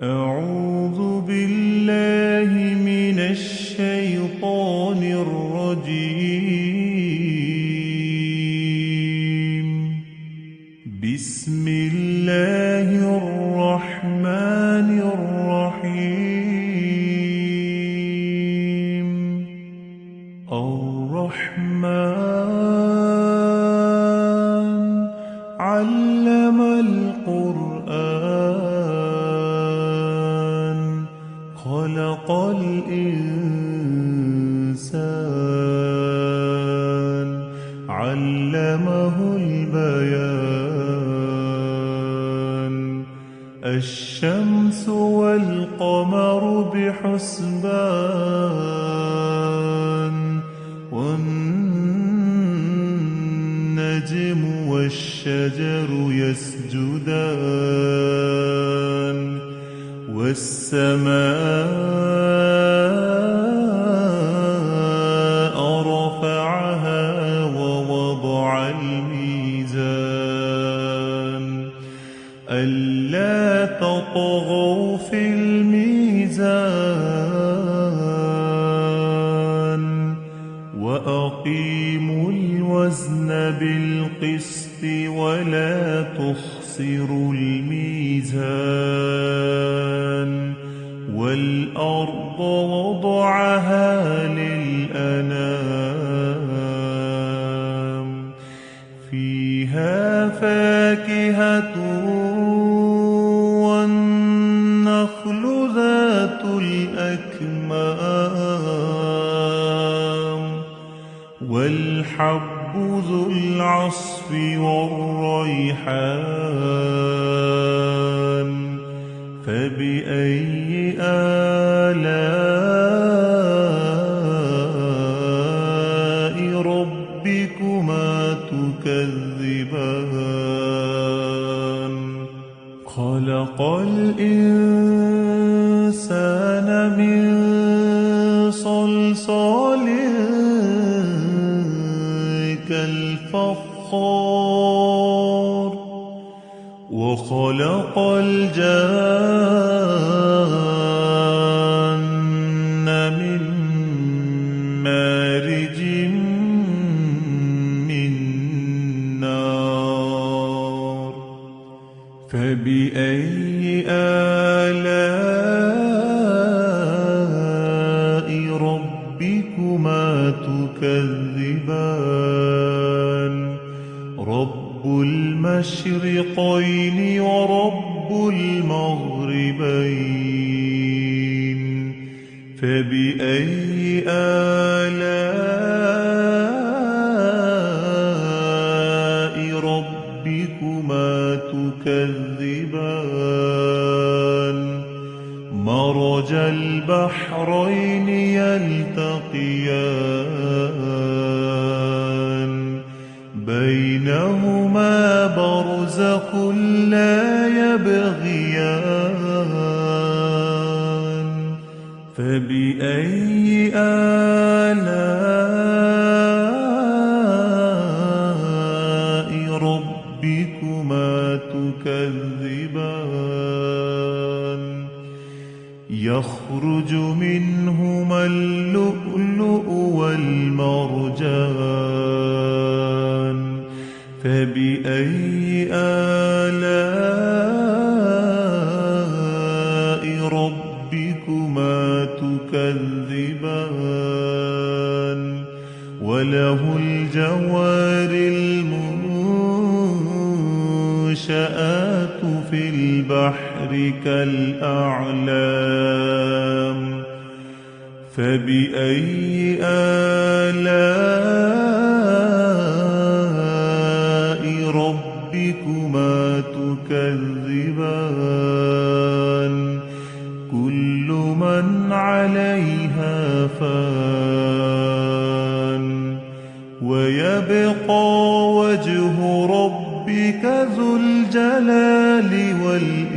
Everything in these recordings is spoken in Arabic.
أعوذ بالله من الشيطان الرجيم. بسم الله الرحمن الرحيم. الرحمن علم القرآن خلق الإنسان علمه البيان. الشمس والقمر بحسبان والنجم والشجر يسجدان والسماء رفعها ووضع الميزان ألا تطغوا في الميزان وأقيموا الوزن بالقسط ولا تخسروا الميزان. والأرض وضعها للأنام فيها فاكهة والنخل ذات الأكمام والحب ذو العصف والريحان. فبأي آلاء ربكما تكذبان. خلق الإنسان من صلصال كالفخار وخلق الجان من مارج من نار. فبأي آلاء ربكما تكذبان. رب المشرقين ورب المغربين. فبأي آلاء ربكما تكذبان. مرج البحرين يلتقيان بينهما برزخ لا يبغيان. فبأي آلاء ربكما تكذبان. يخرج منهما اللؤلؤ والمرجان. فبأي آلاء ربكما تكذبان. وله الجوار المنشآت في البحر كالأعلام. فبأي آلاء ربكما تكذبان. كل من عليها فان ويبقى وجه ربك ذو الجلال والإكرام.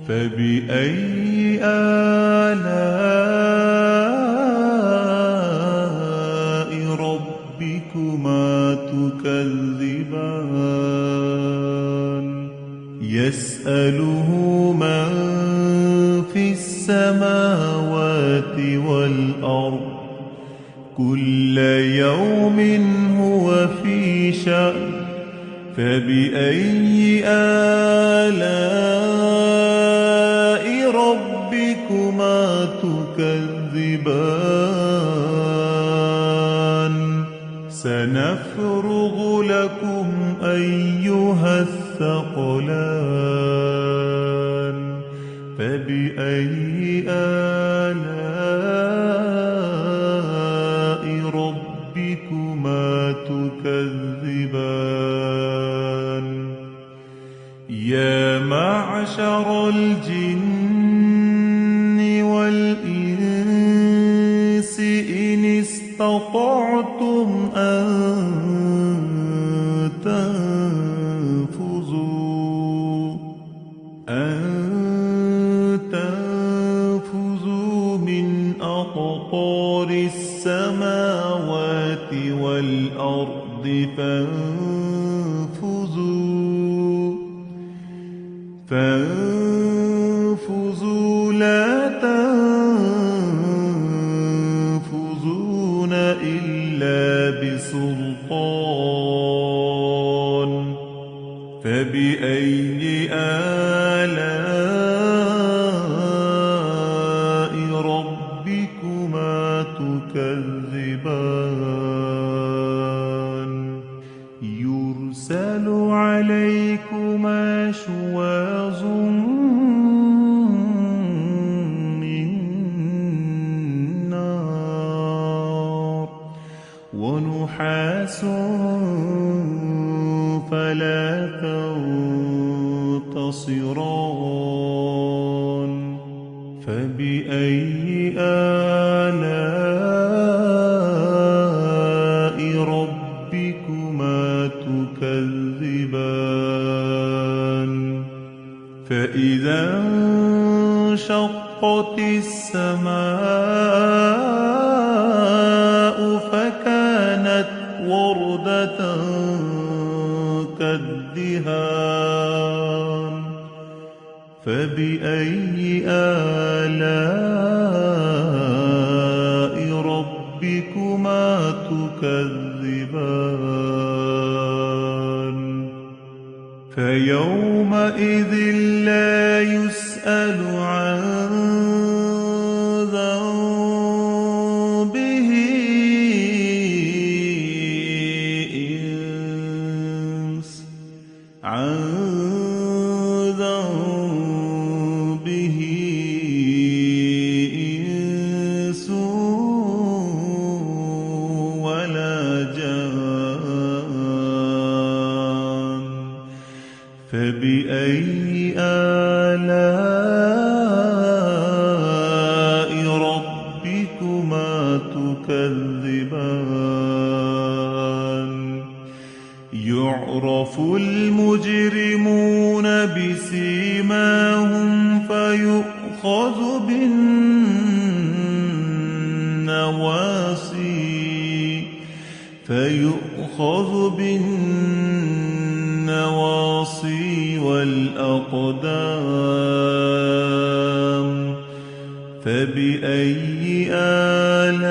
فبأي آلاء ربكما تكذبان. يسأله من في السماوات والأرض كل يوم هو في شأن فبأي آلاء ربكما تكذبان سنفرغ لكم أيها الثقلان فبأي آلاء ربكما تكذبان يا معشر الجن والإنس إن استطعتم أن تنفذوا من أقطار السماوات والأرض فانفذوا لا تنفذون إلا بسلطان فبأي آلاء ربكما تكذبان يرسل عليكما شواظ من نار ونحاس فلا تنتصران فبأي آلاء ربكما تكذبان فإذا انشقت السماء فكانت وردة كالدهان فبأي آلاء ربكما تكذبان فيومئذ لا يسأل عن ذنبه إنس ولا جان فبأي آلاء ربكما تكذبان يعرف المجرمون بسيماهم فيؤخذ بالنواصي والأقدام فبأي آلاء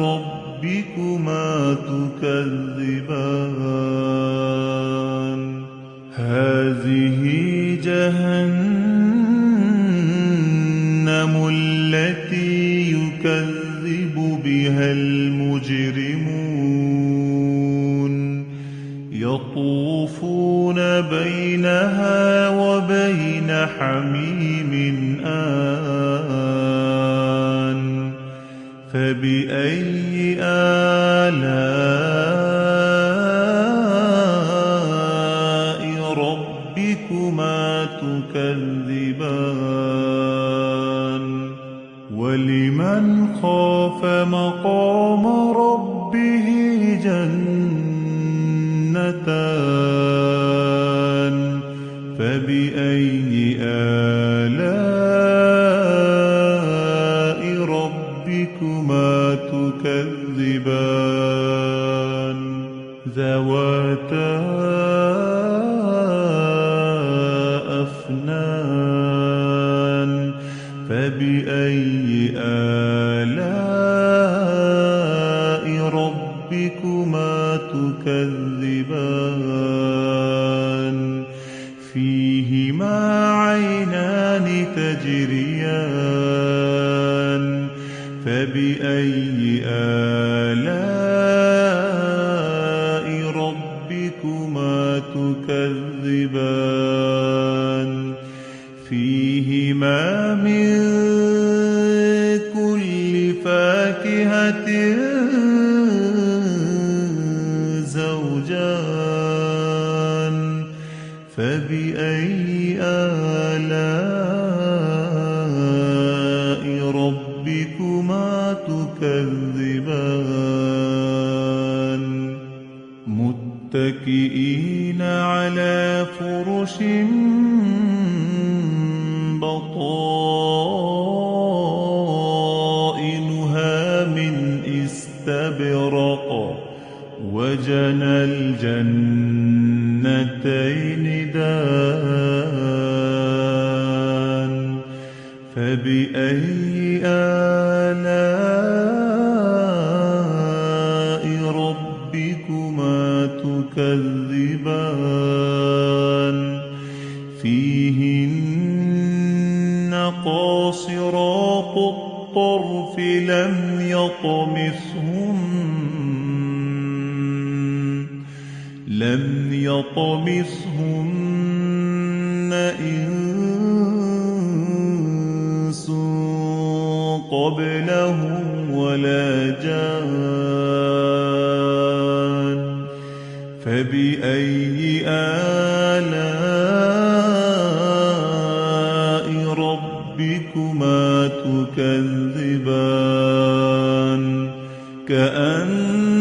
ربكما تكذبان هذه جهنم التي يكذب بها المجرمون يطوفون بينها وبين حميم آن فبأي آلاء ربكما تكذبان ولمن خاف مقام ربه جنتان فبأي آلاء ربكما تكذبان ذواتا أفنان فبأي آلاء ربكما تكذبان فيهما عينان تجريان فبأي آلاء ربكما تكذبان فيهما من كل فاكهة زوجان فبأي آلاء ربكما تكذبان متكئين على فرش بطائنها من استبرق وجنى الجنتين دان فبأي آلاء ربكما تكذبان فيهن قاصرات الطرف لم يطمثهن إنس قبلهم ولا جان فبأي آلاء ربكما تكذبان كأنهن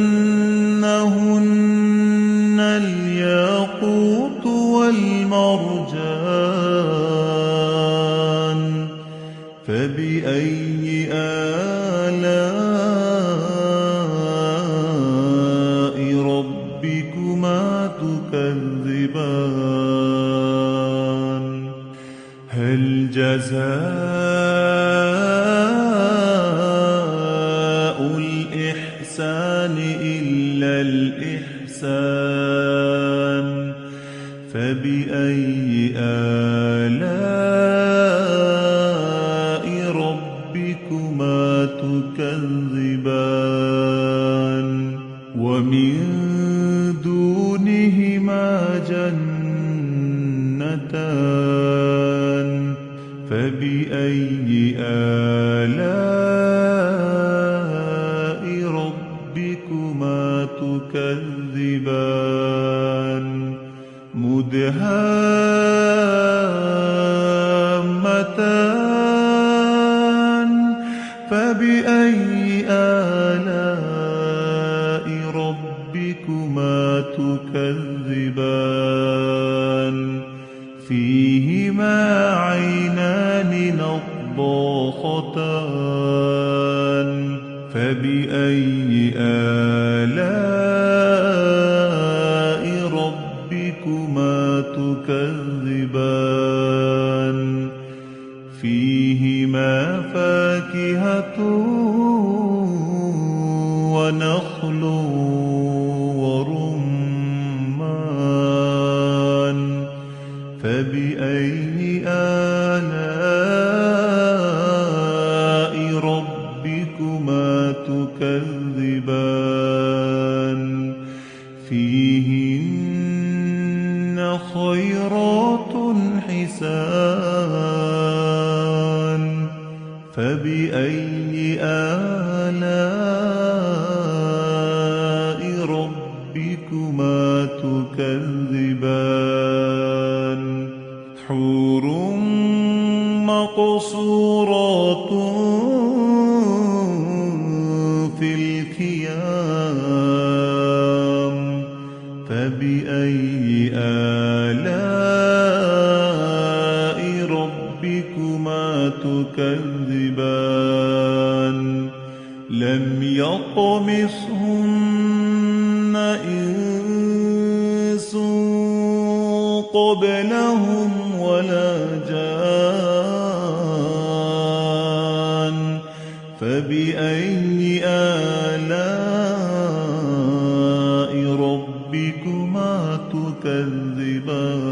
الياقوت والمرجان فبأي آلاء ربكما تكذبان هل جزاء الإحسان إلا الإحسان فبأي آلاء ربكما تكذبان ومن دونهما جنتان فبأي آلاء ربكما تكذبان مدهامتان فبأي آلاء ربكما تكذبان فيهما عينان نضاختان فبأي آلاء ربكما تكذبان فيهما فاكهة ونخل ورمان فبأي آلاء ربكما تكذبان فيهن خيرات حسان فبأي آلاء ربكما تكذبان حور مقصورات في الخيام فبأي آلاء ربكما تكذبان لم يطمثهن إنس قبلهم ولا جان فبأي آلاء ربكما تكذبان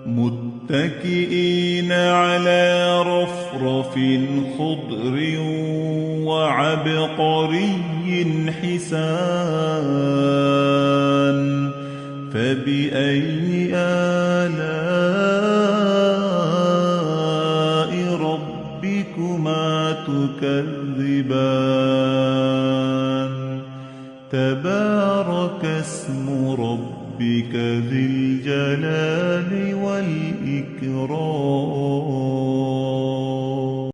متكئين على رفرف خضر وعبقري حسان فبأي آلاء ربكما تكذبان تبارك اسم ربك ذي الجلال والإكرام